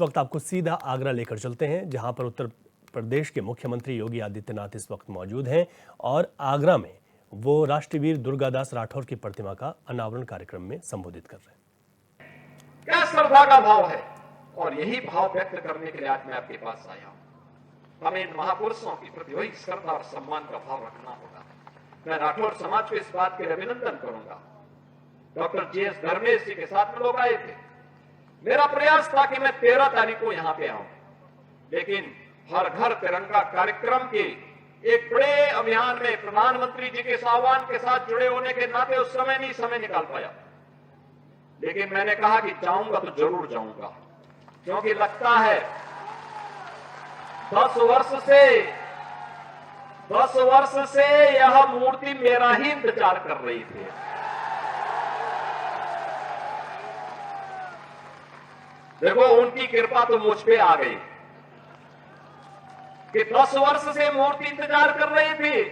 वक्त आपको सीधा आगरा लेकर चलते हैं, जहां पर उत्तर प्रदेश के मुख्यमंत्री योगी आदित्यनाथ इस वक्त मौजूद हैं और आगरा में वो राष्ट्रवीर दुर्गादास राठौर की प्रतिमा का अनावरण कार्यक्रम में संबोधित कर रहे हैं। क्या श्रद्धा का भाव है और यही भाव व्यक्त करने के लिए आज मैं आपके पास आया हूं। हमें इन महापुरुषों के प्रति वही श्रद्धा और सम्मान का भाव रखना होगा। मैं राठौर समाज को इस बात के लिए अभिनंदन करूंगा। Doctor GS. धर्मेश जी के साथ में लोग आए थे। मेरा प्रयास था कि मैं 13 तारीख को यहां पे आऊं, लेकिन हर घर तिरंगा कार्यक्रम के एक बड़े अभियान में प्रधानमंत्री जी के आह्वान के साथ जुड़े होने के नाते उस समय नहीं समय निकाल पाया। लेकिन मैंने कहा कि जाऊंगा तो जरूर जाऊंगा, क्योंकि लगता है 10 वर्ष से यह मूर्ति मेरा ही इंतजार कर रही थी। देखो, उनकी कृपा तो मुझ पे आ गई कि 10 वर्ष से मूर्ति इंतजार कर रही थी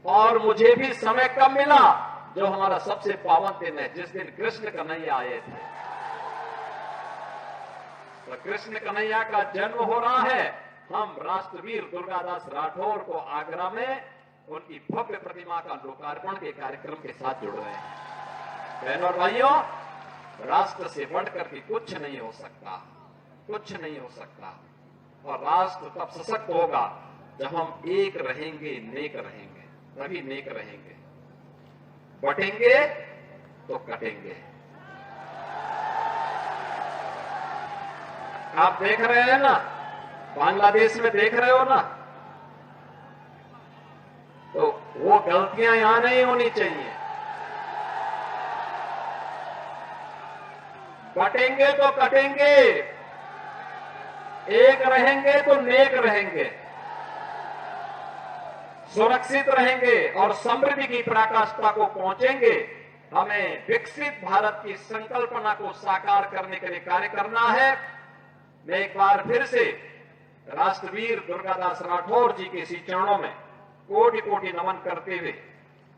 और मुझे भी समय कब मिला, जो हमारा सबसे पावन दिन है, जिस दिन कृष्ण कन्हैया आए थे। तो कृष्ण कन्हैया का जन्म हो रहा है। हम राष्ट्रवीर दुर्गादास राठौर को आगरा में उनकी भव्य प्रतिमा का लोकार्पण के कार्यक्रम के साथ जुड़ रहे हैं। बहनों और भाइयों, राष्ट्र से बढ़कर के कुछ नहीं हो सकता, कुछ नहीं हो सकता। और राष्ट्र तब सशक्त होगा जब हम एक रहेंगे, नेक रहेंगे, तभी नेक रहेंगे। बटेंगे तो कटेंगे। आप देख रहे हैं ना, बांग्लादेश में देख रहे हो ना, तो वो गलतियां यहां नहीं होनी चाहिए। बटेंगे तो कटेंगे, एक रहेंगे तो नेक रहेंगे, सुरक्षित रहेंगे और समृद्धि की पराकाष्ठा को पहुंचेंगे। हमें विकसित भारत की संकल्पना को साकार करने के लिए कार्य करना है। मैं एक बार फिर से राष्ट्रवीर दुर्गादास राठौर जी के इसी चरणों में कोटि कोटि नमन करते हुए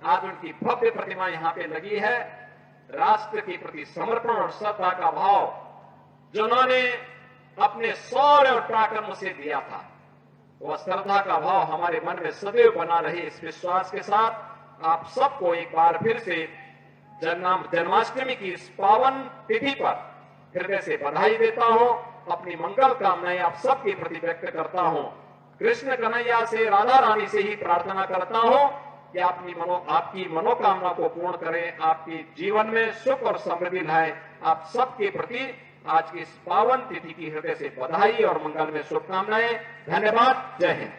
आज उनकी भव्य प्रतिमा यहां पे लगी है। राष्ट्र के प्रति समर्पण और श्रद्धा का भाव जिन्होंने अपने शौर्य और पराक्रम से दिया था, वह श्रद्धा का भाव हमारे मन में सदैव बना रहे। इस विश्वास के साथ आप सबको एक बार फिर से जन्माष्टमी की इस पावन तिथि पर हृदय से बधाई देता हूं। अपनी मंगल कामनाएं आप सबके प्रति व्यक्त करता हूं। कृष्ण कन्हैया से, राधा रानी से ही प्रार्थना करता हूं कि आपकी मनोकामना को पूर्ण करें, आपके जीवन में सुख और समृद्धि लाए। आप सबके प्रति आज की इस पावन तिथि की हृदय से बधाई और मंगल में शुभकामनाएं। धन्यवाद। जय हिंद।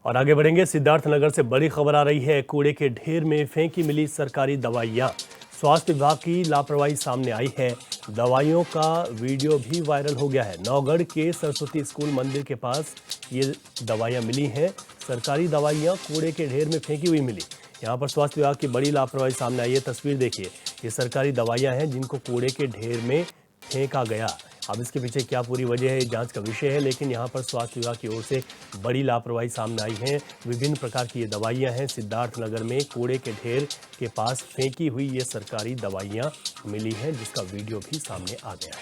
और आगे बढ़ेंगे। सिद्धार्थनगर से बड़ी खबर आ रही है। कूड़े के ढेर में फेंकी मिली सरकारी दवाइयां। स्वास्थ्य विभाग की लापरवाही सामने आई है। दवाइयों का वीडियो भी वायरल हो गया है। नौगढ़ के सरस्वती स्कूल मंदिर के पास ये दवाइयां मिली हैं। सरकारी दवाइयां कूड़े के ढेर में फेंकी हुई मिली। यहाँ पर स्वास्थ्य विभाग की बड़ी लापरवाही सामने आई है। तस्वीर देखिए, ये सरकारी दवाइयां हैं जिनको कूड़े के ढेर में फेंका गया। अब इसके पीछे क्या पूरी वजह है, जांच का विषय है, लेकिन यहाँ पर स्वास्थ्य विभाग की ओर से बड़ी लापरवाही सामने आई है। विभिन्न प्रकार की ये दवाइयाँ हैं। सिद्धार्थनगर में कूड़े के ढेर के पास फेंकी हुई ये सरकारी दवाइयाँ मिली हैं, जिसका वीडियो भी सामने आ गया है।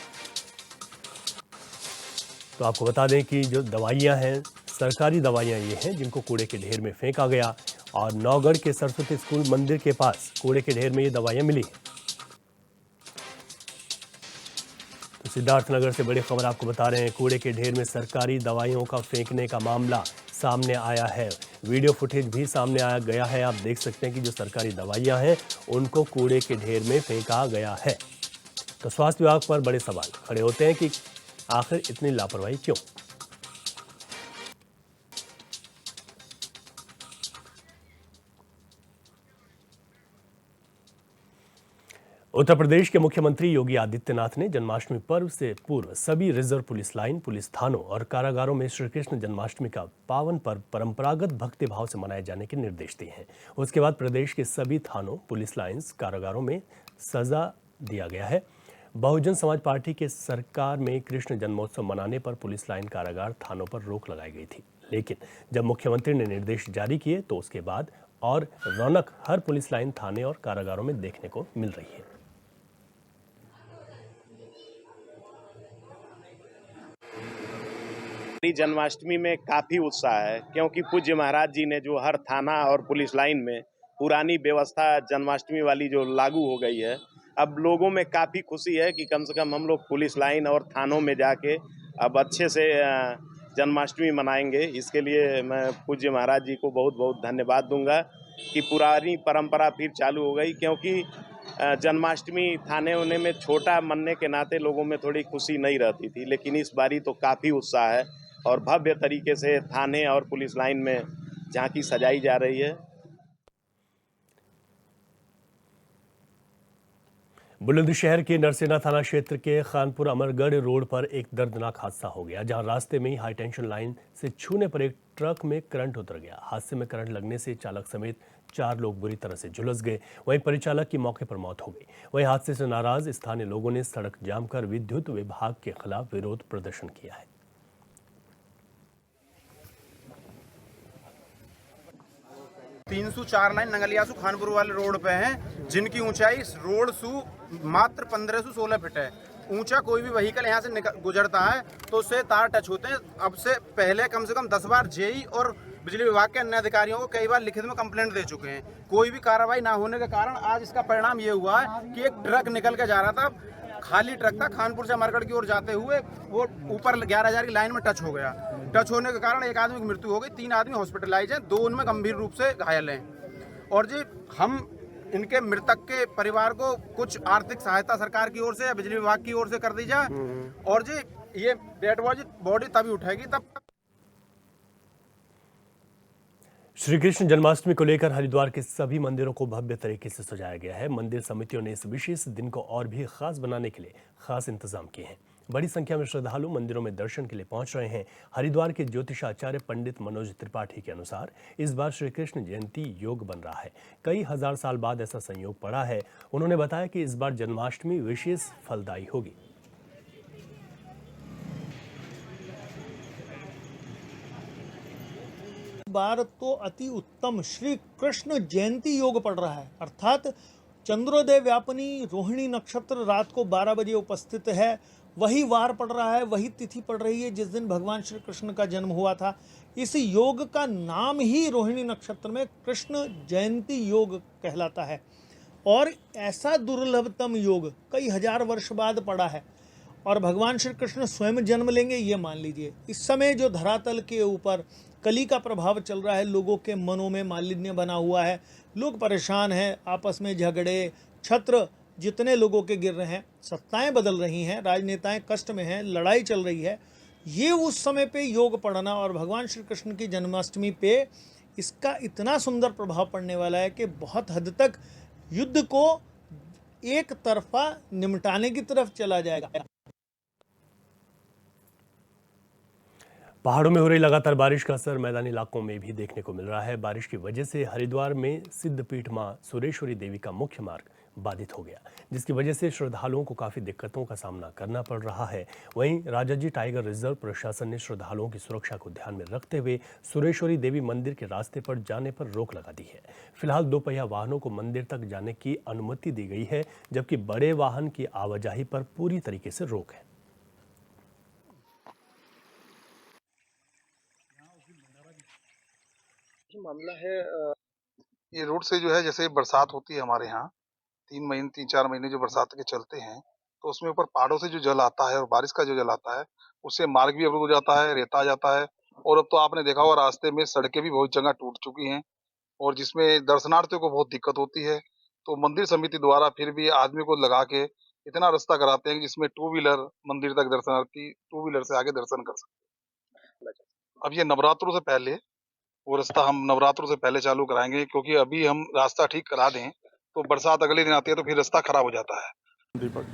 तो आपको बता दें कि जो दवाइयाँ हैं, सरकारी दवाइयाँ ये हैं जिनको कूड़े के ढेर में फेंका गया। और नौगढ़ के सरस्वती स्कूल मंदिर के पास कूड़े के ढेर में ये दवाइयाँ मिली हैं। सिद्धार्थनगर से बड़ी खबर आपको बता रहे हैं। कूड़े के ढेर में सरकारी दवाइयों का फेंकने का मामला सामने आया है। वीडियो फुटेज भी सामने आया गया है। आप देख सकते हैं कि जो सरकारी दवाइयां हैं उनको कूड़े के ढेर में फेंका गया है। तो स्वास्थ्य विभाग पर बड़े सवाल खड़े होते हैं कि आखिर इतनी लापरवाही क्यों। उत्तर प्रदेश के मुख्यमंत्री योगी आदित्यनाथ ने जन्माष्टमी पर्व से पूर्व सभी रिजर्व पुलिस लाइन, पुलिस थानों और कारागारों में श्री कृष्ण जन्माष्टमी का पावन पर्व परंपरागत भक्तिभाव से मनाए जाने के निर्देश दिए हैं। उसके बाद प्रदेश के सभी थानों, पुलिस लाइन्स, कारागारों में सजा दिया गया है। बहुजन समाज पार्टी के सरकार में कृष्ण जन्मोत्सव मनाने पर पुलिस लाइन, कारागार, थानों पर रोक लगाई गई थी, लेकिन जब मुख्यमंत्री ने निर्देश जारी किए तो उसके बाद और रौनक हर पुलिस लाइन, थाने और कारागारों में देखने को मिल रही है। जन्माष्टमी में काफ़ी उत्साह है, क्योंकि पूज्य महाराज जी ने जो हर थाना और पुलिस लाइन में पुरानी व्यवस्था जन्माष्टमी वाली जो लागू हो गई है, अब लोगों में काफ़ी खुशी है कि कम से कम हम लोग पुलिस लाइन और थानों में जाके अब अच्छे से जन्माष्टमी मनाएंगे। इसके लिए मैं पूज्य महाराज जी को बहुत बहुत धन्यवाद दूंगा कि पुरानी परंपरा फिर चालू हो गई, क्योंकि जन्माष्टमी थाने होने में छोटा मनने के नाते लोगों में थोड़ी खुशी नहीं रहती थी, लेकिन इस बारी तो काफ़ी उत्साह है और भव्य तरीके से थाने और पुलिस लाइन में झांकी सजाई जा रही है। बुलंदशहर के नरसेना थाना क्षेत्र के खानपुर अमरगढ़ रोड पर एक दर्दनाक हादसा हो गया, जहां रास्ते में ही हाई टेंशन लाइन से छूने पर एक ट्रक में करंट उतर गया। हादसे में करंट लगने से चालक समेत 4 लोग बुरी तरह से झुलस गए। वहीं परिचालक की मौके पर मौत हो गई। वहीं हादसे से नाराज स्थानीय लोगों ने सड़क जाम कर विद्युत विभाग के खिलाफ विरोध प्रदर्शन किया है। 304 लाइन नंगलियासू खानपुर वाले रोड पे हैं, जिनकी ऊंचाई रोड सू मात्र 1516 फीट है। ऊंचा कोई भी व्हीकल यहाँ से गुजरता है तो उससे तार टच होते हैं। अब से पहले कम से कम 10 बार जेई और बिजली विभाग के अन्य अधिकारियों को कई बार लिखित में कंप्लेंट दे चुके हैं। कोई भी कार्रवाई ना होने के कारण आज इसका परिणाम ये हुआ है कि एक ट्रक निकल के जा रहा था, खाली ट्रक था, खानपुर से अमरगढ़ की ओर जाते हुए वो ऊपर 11,000 की लाइन में टच हो गया। टच होने के कारण एक आदमी की मृत्यु हो गई, 3 आदमी हॉस्पिटलाइज हैं, 2 उनमें गंभीर रूप से घायल हैं। और जी हम इनके मृतक के परिवार को कुछ आर्थिक सहायता सरकार की ओर से या बिजली विभाग की ओर से कर दी जाए, और जी ये डेड बॉडी तभी उठेगी तब। श्री कृष्ण जन्माष्टमी को लेकर हरिद्वार के सभी मंदिरों को भव्य तरीके से सजाया गया है। मंदिर समितियों ने इस विशेष दिन को और भी खास बनाने के लिए खास इंतजाम किए हैं। बड़ी संख्या में श्रद्धालु मंदिरों में दर्शन के लिए पहुंच रहे हैं। हरिद्वार के ज्योतिषाचार्य पंडित मनोज त्रिपाठी के अनुसार इस बार श्री कृष्ण जयंती योग बन रहा है। कई हजार साल बाद ऐसा संयोग पड़ा है। उन्होंने बताया कि इस बार जन्माष्टमी विशेष फलदायी होगी। बार तो अति उत्तम श्री कृष्ण जयंती योग पड़ रहा है, अर्थात चंद्रोदय व्यापनी रोहिणी नक्षत्र रात को 12 बजे उपस्थित है। वही वार पड़ रहा है, वही तिथि पड़ रही है जिस दिन भगवान श्री कृष्ण का जन्म हुआ था। इस योग का नाम ही रोहिणी नक्षत्र में कृष्ण जयंती योग कहलाता है। और ऐसा दुर्लभतम योग कई हजार वर्ष बाद पड़ा है और भगवान श्री कृष्ण स्वयं जन्म लेंगे, ये मान लीजिए। इस समय जो धरातल के ऊपर कली का प्रभाव चल रहा है, लोगों के मनों में मालिन्य बना हुआ है, लोग परेशान हैं, आपस में झगड़े, छत्र जितने लोगों के गिर रहे हैं, सत्ताएं बदल रही हैं, राजनेताएं कष्ट में हैं, लड़ाई चल रही है, ये उस समय पे योग पड़ना और भगवान श्री कृष्ण की जन्माष्टमी पे इसका इतना सुंदर प्रभाव पड़ने वाला है कि बहुत हद तक युद्ध को एक तरफा निमटाने की तरफ चला जाएगा। पहाड़ों में हो रही लगातार बारिश का असर मैदानी इलाकों में भी देखने को मिल रहा है। बारिश की वजह से हरिद्वार में सिद्धपीठ मां सुरेश्वरी देवी का मुख्य मार्ग बाधित हो गया, जिसकी वजह से श्रद्धालुओं को काफी दिक्कतों का सामना करना पड़ रहा है। वहीं राजाजी टाइगर रिजर्व प्रशासन ने श्रद्धालुओं की सुरक्षा को ध्यान में रखते हुए सुरेश्वरी देवी मंदिर के रास्ते पर जाने पर रोक लगा दी है। फिलहाल 2 पहिया वाहनों को मंदिर तक जाने की अनुमति दी गई है, जबकि बड़े वाहन की आवाजाही पर पूरी तरीके से रोक है। मामला है ये रोड से जो है, जैसे बरसात होती है हमारे यहाँ 3-4 महीने जो बरसात के चलते हैं, तो उसमें ऊपर पहाड़ों से जो जल आता है और बारिश का जो जल आता है, उससे मार्ग भी अवरुद्ध हो जाता है, रेता आ जाता है। और अब तो आपने देखा होगा रास्ते में सड़कें भी बहुत जगह टूट चुकी हैं और जिसमें दर्शनार्थियों को बहुत दिक्कत होती है। तो मंदिर समिति द्वारा फिर भी आदमी को लगा के इतना रास्ता कराते हैं कि जिसमें 2 व्हीलर मंदिर तक दर्शनार्थी 2 व्हीलर से आगे दर्शन कर सकते हैं। अब ये नवरात्रों से पहले वो रास्ता हम नवरात्रों से पहले चालू कराएंगे, क्योंकि अभी हम रास्ता ठीक करा दें तो बरसात अगले दिन आती है तो फिर रास्ता खराब हो जाता है। दीपक,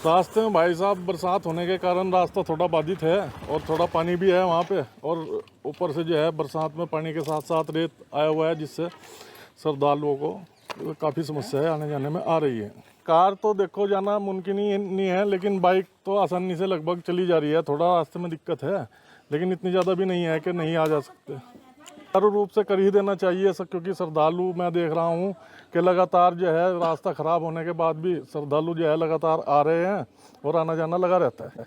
रास्ते में भाई साहब बरसात होने के कारण रास्ता थोड़ा बाधित है और थोड़ा पानी भी है वहाँ पे, और ऊपर से जो है बरसात में पानी के साथ साथ रेत आया हुआ है, जिससे श्रद्धालुओं को काफ़ी समस्या है आने जाने में आ रही है। कार तो देखो जाना मुमकिन ही नहीं है, लेकिन बाइक तो आसानी से लगभग चली जा रही है। थोड़ा रास्ते में दिक्कत है, लेकिन इतनी ज़्यादा भी नहीं है कि नहीं आ जा सकते। चारों रूप से कर ही देना चाहिए सब, क्योंकि श्रद्धालु मैं देख रहा हूँ कि लगातार जो है रास्ता खराब होने के बाद भी श्रद्धालु जो है लगातार आ रहे हैं और आना जाना लगा रहता है।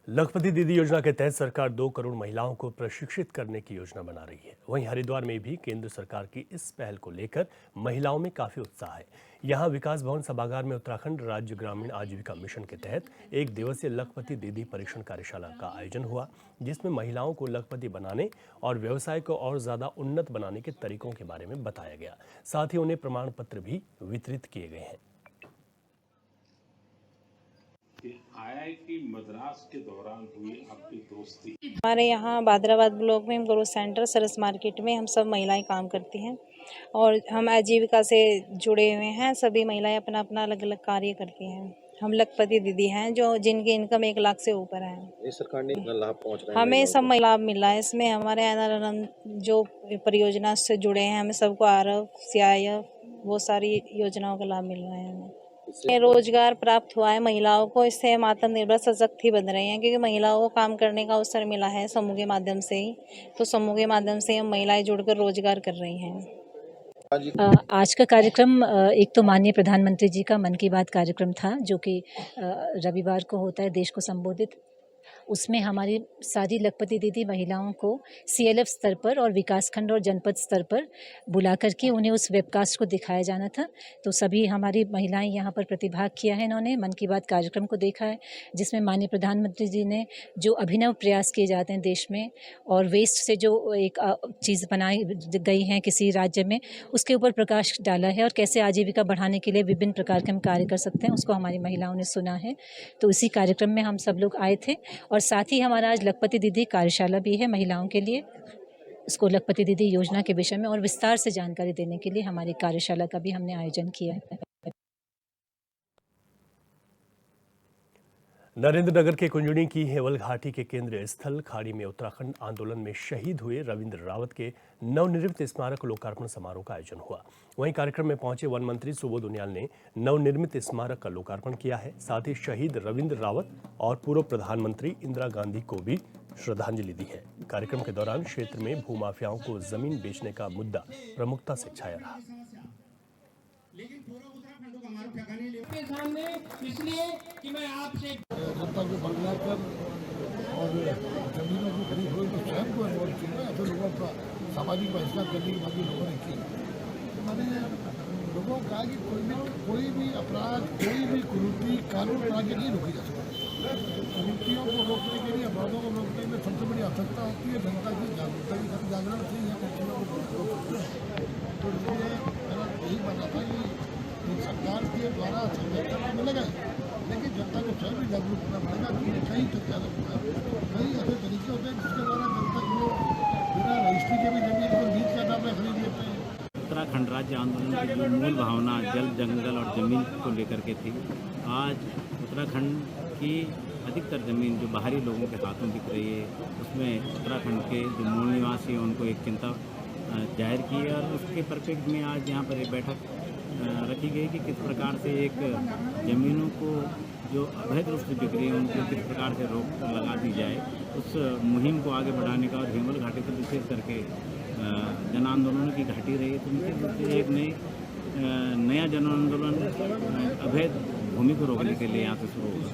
लखपति दीदी योजना के तहत सरकार 2 करोड़ महिलाओं को प्रशिक्षित करने की योजना बना रही है। वहीं हरिद्वार में भी केंद्र सरकार की इस पहल को लेकर महिलाओं में काफी उत्साह है। यहां विकास भवन सभागार में उत्तराखंड राज्य ग्रामीण आजीविका मिशन के तहत 1 दिवसीय लखपति दीदी परीक्षण कार्यशाला का आयोजन हुआ, जिसमें महिलाओं को लखपति बनाने और व्यवसाय को और ज्यादा उन्नत बनाने के तरीकों के बारे में बताया गया। साथ ही उन्हें प्रमाण पत्र भी वितरित किए गए हैं। IIT मद्रास के दौरान हुई आपकी दोस्ती। हमारे यहाँ बादराबाद ब्लॉक में ग्रोथ सेंटर सरस मार्केट में हम सब महिलाएं काम करती हैं और हम आजीविका से जुड़े हुए हैं। सभी महिलाएं अपना अपना अलग अलग कार्य करती हैं। हम लखपति दीदी हैं जो जिनकी इनकम 1 लाख से ऊपर है। इस सरकार ने इतना लाभ पहुंच रहा है, हमें सब लाभ मिला है इसमें। हमारे NRLM जो परियोजना से जुड़े हैं, हमें सबको RF, CIF वो सारी योजनाओं का लाभ मिल रहा है। हमें रोजगार प्राप्त हुआ है महिलाओं को। इससे हम आत्मनिर्भर सशक्त ही बन रहे हैं, क्योंकि महिलाओं को काम करने का अवसर मिला है समूह के माध्यम से ही। तो समूह के माध्यम से हम महिलाएं जुड़कर रोजगार कर रही हैं। आज का कार्यक्रम एक तो माननीय प्रधानमंत्री जी का मन की बात कार्यक्रम था, जो कि रविवार को होता है देश को संबोधित। उसमें हमारी सारी लखपति दीदी महिलाओं को CLF स्तर पर और विकासखंड और जनपद स्तर पर बुला करके उन्हें उस वेबकास्ट को दिखाया जाना था। तो सभी हमारी महिलाएं यहाँ पर प्रतिभाग किया है। इन्होंने मन की बात कार्यक्रम को देखा है, जिसमें माननीय प्रधानमंत्री जी ने जो अभिनव प्रयास किए जाते हैं देश में और वेस्ट से जो एक चीज़ बनाई गई है किसी राज्य में, उसके ऊपर प्रकाश डाला है और कैसे आजीविका बढ़ाने के लिए विभिन्न प्रकार के हम कार्य कर सकते हैं, उसको हमारी महिलाओं ने सुना है। तो इसी कार्यक्रम में हम सब लोग आए थे और साथ ही हमारा आज लखपति दीदी कार्यशाला भी है महिलाओं के लिए। इसको लखपति दीदी योजना के विषय में और विस्तार से जानकारी देने के लिए हमारी कार्यशाला का भी हमने आयोजन किया है। नरेंद्रनगर के कुंजड़ी की हेवल घाटी के केंद्रीय स्थल खाड़ी में उत्तराखंड आंदोलन में शहीद हुए रविंद्र रावत के नवनिर्मित स्मारक लोकार्पण समारोह का आयोजन हुआ। वहीं कार्यक्रम में पहुंचे वन मंत्री सुबोध उनियाल ने नवनिर्मित स्मारक का लोकार्पण किया है। साथ ही शहीद रविंद्र रावत और पूर्व प्रधानमंत्री इंदिरा गांधी को भी श्रद्धांजलि दी है। कार्यक्रम के दौरान क्षेत्र में भूमाफियाओं को जमीन बेचने का मुद्दा प्रमुखता से छाया रहा। इसलिए कि मैं आपसे जनता को बदलाव कर और जमीनों की खरीद हुई तो स्वयं को इन्वॉल्व किया। ऐसे लोगों का सामाजिक बहिष्कार करने के बाद लोगों ने की। मैंने लोगों को कहा कि कोई भी अपराध, कोई भी कुरीति कानून बना के नहीं रोकी जा सकती। कुरीतियों को रोकने के लिए, अपराधों को रोकने में सबसे बड़ी आवश्यकता होती है जनता की जागरूकता की। जागरण नहीं है तो इसलिए मेरा यही मानना था कि सरकार के द्वारा संरक्षण तो मिलेगा, लेकिन जनता को स्वयं भी जागरूक करना पड़ेगा कि कहीं तक ज़्यादा कई ऐसे तरीके होते हैं जिसके द्वारा जनता को बिना रजिस्ट्री के भी जमीन को लीज के आधार पर खरीद लेते हैं। उत्तराखंड राज्य आंदोलन की जो मूल भावना जल, जंगल और ज़मीन को लेकर के थी, आज उत्तराखंड की अधिकतर ज़मीन जो बाहरी लोगों के हाथों दिख रही है, उसमें उत्तराखंड के जो मूल निवासी हैं उनको एक चिंता जाहिर की है और उसके परिप्रेक्ष्य में आज यहाँ पर एक बैठक रखी गई कि किस प्रकार से एक ज़मीनों को जो अवैध रूप से बिक रही है उनको किस प्रकार से रोक लगा दी जाए। उस मुहिम को आगे बढ़ाने का और हेमल घाटी पर विशेष करके जन आंदोलनों की घाटी रही है, तो निश्चित रूप से एक नया जन आंदोलन अवैध भूमि को रोकने के लिए यहाँ से शुरू होगा।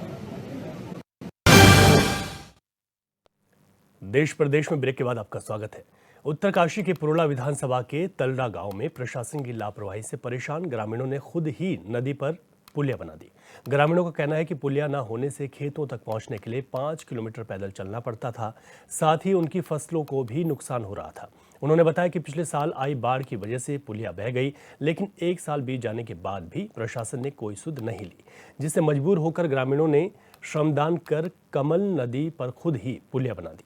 देश प्रदेश में ब्रेक के बाद आपका स्वागत है। उत्तरकाशी के पुरोला विधानसभा के तलरा गांव में प्रशासन की लापरवाही से परेशान ग्रामीणों ने खुद ही नदी पर पुलिया बना दी। ग्रामीणों का कहना है कि पुलिया न होने से खेतों तक पहुंचने के लिए 5 किलोमीटर पैदल चलना पड़ता था। साथ ही उनकी फसलों को भी नुकसान हो रहा था। उन्होंने बताया कि पिछले साल आई बाढ़ की वजह से पुलिया बह गई, लेकिन 1 साल बीत जाने के बाद भी प्रशासन ने कोई सुध नहीं ली, जिससे मजबूर होकर ग्रामीणों ने श्रमदान कर कमल नदी पर खुद ही पुलिया बना दी।